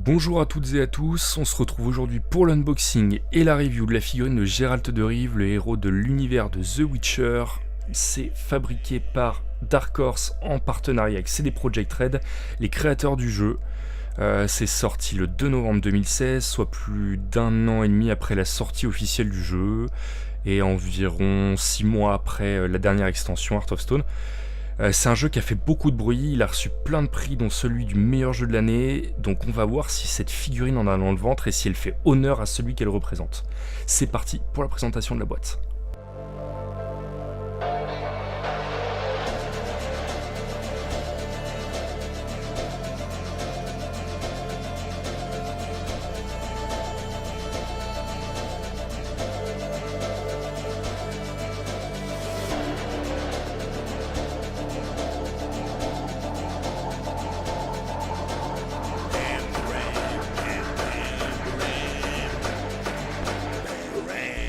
Bonjour à toutes et à tous, on se retrouve aujourd'hui pour l'unboxing et la review de la figurine de Geralt de Rive, le héros de l'univers de The Witcher. C'est fabriqué par Dark Horse en partenariat avec CD Projekt Red, les créateurs du jeu. C'est sorti le 2 novembre 2016, soit plus d'un an et demi après la sortie officielle du jeu, et environ 6 mois après la dernière extension Heart of Stone. C'est un jeu qui a fait beaucoup de bruit, il a reçu plein de prix dont celui du meilleur jeu de l'année, donc on va voir si cette figurine en a dans le ventre et si elle fait honneur à celui qu'elle représente. C'est parti pour la présentation de la boîte.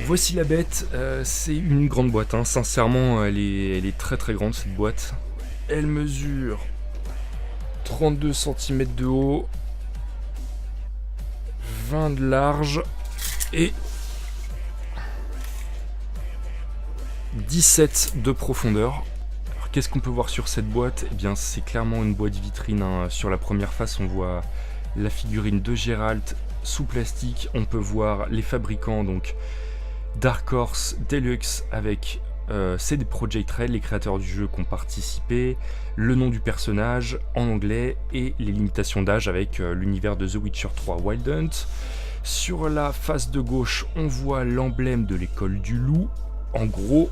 Voici la bête, c'est une grande boîte, hein. Sincèrement elle est très très grande cette boîte. Elle mesure 32 cm de haut, 20 de large et 17 de profondeur. Alors qu'est-ce qu'on peut voir sur cette boîte ? Eh bien c'est clairement une boîte vitrine, hein. Sur la première face on voit la figurine de Geralt sous plastique, on peut voir les fabricants, donc Dark Horse Deluxe avec CD Projekt Red, les créateurs du jeu qui ont participé, le nom du personnage en anglais et les limitations d'âge avec l'univers de The Witcher 3 Wild Hunt. Sur la face de gauche, on voit l'emblème de l'école du loup, en gros.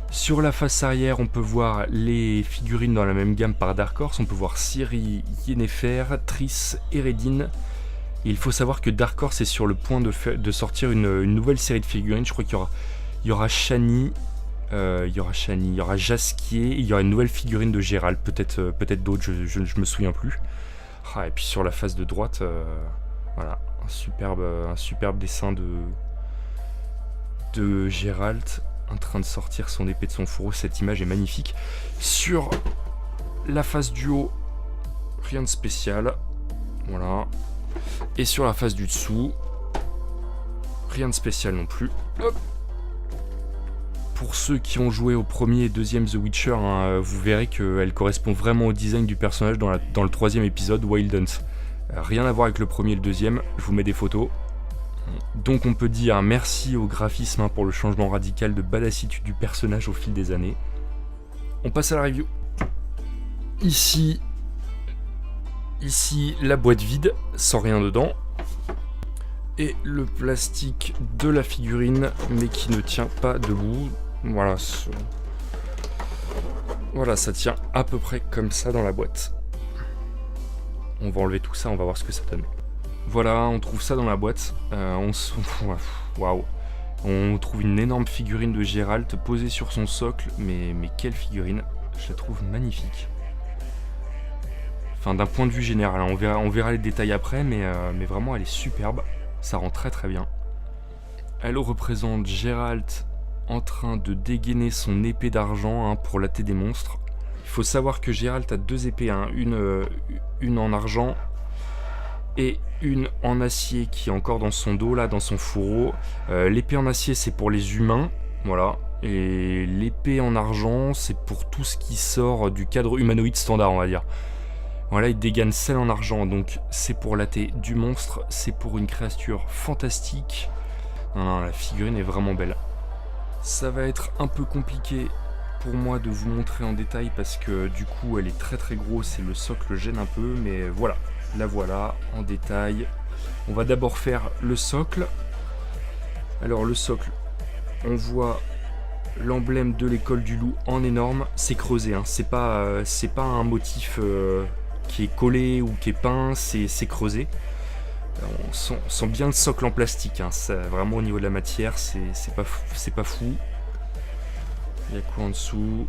Sur la face arrière, on peut voir les figurines dans la même gamme par Dark Horse. On peut voir Ciri, Yennefer, Triss et Redin. Et il faut savoir que Dark Horse est sur le point de sortir une nouvelle série de figurines. Je crois qu'il y aura Shani, il y aura Jaskier, il y aura une nouvelle figurine de Geralt, peut-être d'autres, je me souviens plus. Ah, et puis sur la face de droite, voilà, un superbe dessin de Geralt en train de sortir son épée de son fourreau. Cette image est magnifique. Sur la face du haut, rien de spécial, voilà. Et sur la face du dessous, rien de spécial non plus. Hop. Pour ceux qui ont joué au premier et deuxième The Witcher, hein, vous verrez qu'elle correspond vraiment au design du personnage dans le troisième épisode, Wild Hunt. Rien à voir avec le premier et le deuxième, je vous mets des photos. Donc on peut dire merci au graphisme, hein, pour le changement radical de badassitude du personnage au fil des années. On passe à la review. Ici, la boîte vide, sans rien dedans. Et le plastique de la figurine, mais qui ne tient pas debout. Voilà, ça tient à peu près comme ça dans la boîte. On va enlever tout ça, on va voir ce que ça donne. Voilà, on trouve ça dans la boîte. Waouh. On trouve une énorme figurine de Geralt posée sur son socle, mais quelle figurine, je la trouve magnifique. Enfin, d'un point de vue général, on verra les détails après, mais vraiment elle est superbe, ça rend très très bien. Elle représente Geralt en train de dégainer son épée d'argent, hein, pour latter des monstres. Il faut savoir que Geralt a deux épées, hein, une en argent et une en acier qui est encore dans son dos, là, dans son fourreau. L'épée en acier c'est pour les humains, voilà. Et l'épée en argent c'est pour tout ce qui sort du cadre humanoïde standard, on va dire. Voilà, il dégaine celle en argent, donc c'est pour latter du monstre, c'est pour une créature fantastique. Non, la figurine est vraiment belle. Ça va être un peu compliqué pour moi de vous montrer en détail parce que du coup elle est très très grosse et le socle gêne un peu, mais voilà, la voilà en détail. On va d'abord faire le socle. Alors le socle, on voit l'emblème de l'école du loup en énorme, c'est creusé, hein. C'est pas un motif qui est collé ou qui est peint, c'est creusé. On sent bien le socle en plastique, hein. Ça, vraiment au niveau de la matière, c'est pas fou. Il y a quoi en dessous ?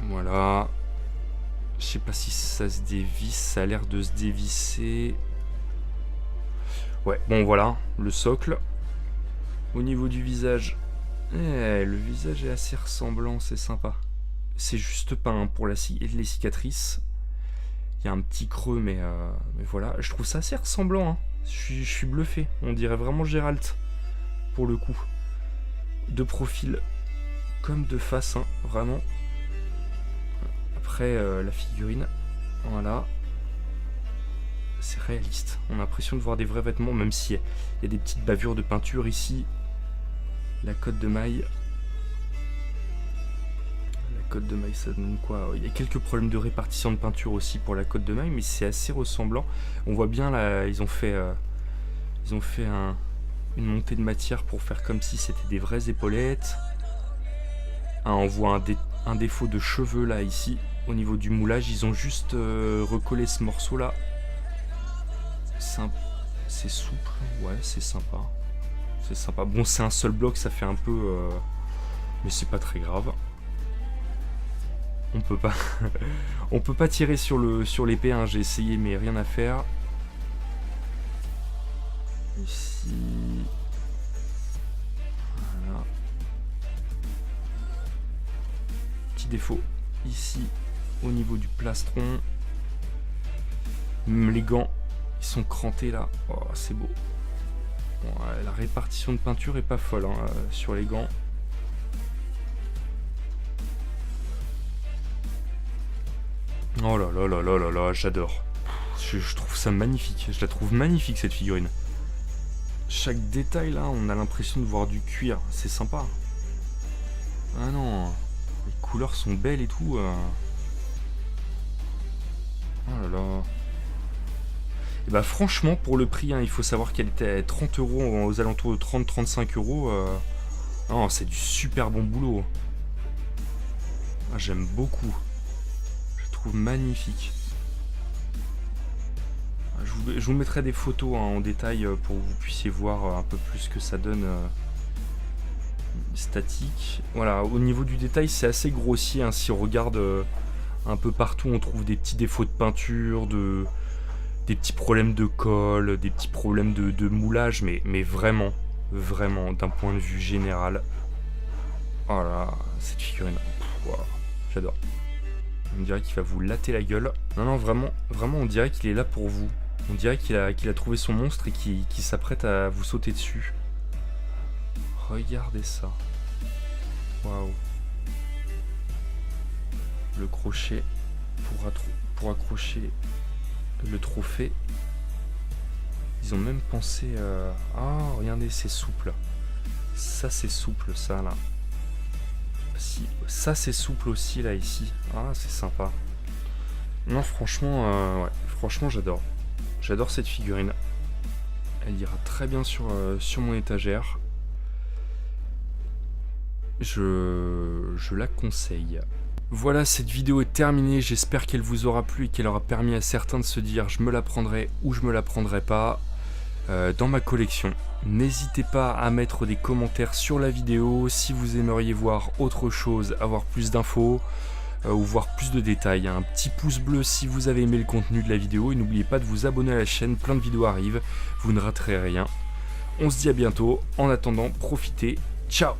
Voilà. Je sais pas si ça se dévisse, ça a l'air de se dévisser. Ouais, bon voilà, le socle. Au niveau du visage, le visage est assez ressemblant, c'est sympa. C'est juste peint, hein, pour les cicatrices. Il y a un petit creux, mais voilà. Je trouve ça assez ressemblant, hein. Je suis bluffé. On dirait vraiment Geralt, pour le coup. De profil comme de face, hein, vraiment. Après, la figurine, voilà. C'est réaliste. On a l'impression de voir des vrais vêtements, même s'il y a des petites bavures de peinture ici. La cotte de maille. La cotte de maille, ça donne quoi? Il y a quelques problèmes de répartition de peinture aussi pour la cotte de maille, mais c'est assez ressemblant. On voit bien là, ils ont fait une montée de matière pour faire comme si c'était des vraies épaulettes. On voit un défaut de cheveux là ici au niveau du moulage. Ils ont juste recollé ce morceau là. C'est souple, ouais, c'est sympa. C'est sympa. Bon, c'est un seul bloc, ça fait un peu, mais c'est pas très grave. On peut pas, on peut pas tirer sur l'épée. Hein. J'ai essayé, mais rien à faire. Ici, voilà. Petit défaut ici au niveau du plastron. Même les gants, ils sont crantés là. Oh, c'est beau. Ouais, la répartition de peinture est pas folle hein, sur les gants. Oh là là là là là là, j'adore. Je trouve ça magnifique. Je la trouve magnifique cette figurine. Chaque détail là, on a l'impression de voir du cuir. C'est sympa. Ah non, les couleurs sont belles et tout. Oh là là. Et bah franchement, pour le prix, hein, il faut savoir qu'elle était à 30 €, aux alentours de 30-35 €. Non, c'est du super bon boulot. Ah, j'aime beaucoup. Je trouve magnifique. Je vous mettrai des photos hein, en détail pour que vous puissiez voir un peu plus ce que ça donne statique. Voilà, au niveau du détail, c'est assez grossier. Hein, si on regarde un peu partout, on trouve des petits défauts de peinture, des petits problèmes de colle, des petits problèmes de moulage, mais vraiment, vraiment, d'un point de vue général. Oh là, cette figurine, wow, j'adore. On dirait qu'il va vous latter la gueule. Non, non, vraiment, vraiment, on dirait qu'il est là pour vous. On dirait qu'il a trouvé son monstre et qu'il s'apprête à vous sauter dessus. Regardez ça. Waouh. Le crochet pour accrocher le trophée. Ils ont même pensé... Oh, regardez, c'est souple. Ça, c'est souple, ça, là. Si, ça, c'est souple aussi, là, ici. Ah, c'est sympa. Non, franchement, ouais. Franchement, j'adore. J'adore cette figurine. Elle ira très bien sur mon étagère. Je la conseille. Voilà, cette vidéo est terminée. J'espère qu'elle vous aura plu et qu'elle aura permis à certains de se dire je me la prendrai ou je me la prendrai pas dans ma collection. N'hésitez pas à mettre des commentaires sur la vidéo si vous aimeriez voir autre chose, avoir plus d'infos ou voir plus de détails. Un petit pouce bleu si vous avez aimé le contenu de la vidéo et n'oubliez pas de vous abonner à la chaîne, plein de vidéos arrivent, vous ne raterez rien. On se dit à bientôt, en attendant, profitez, ciao!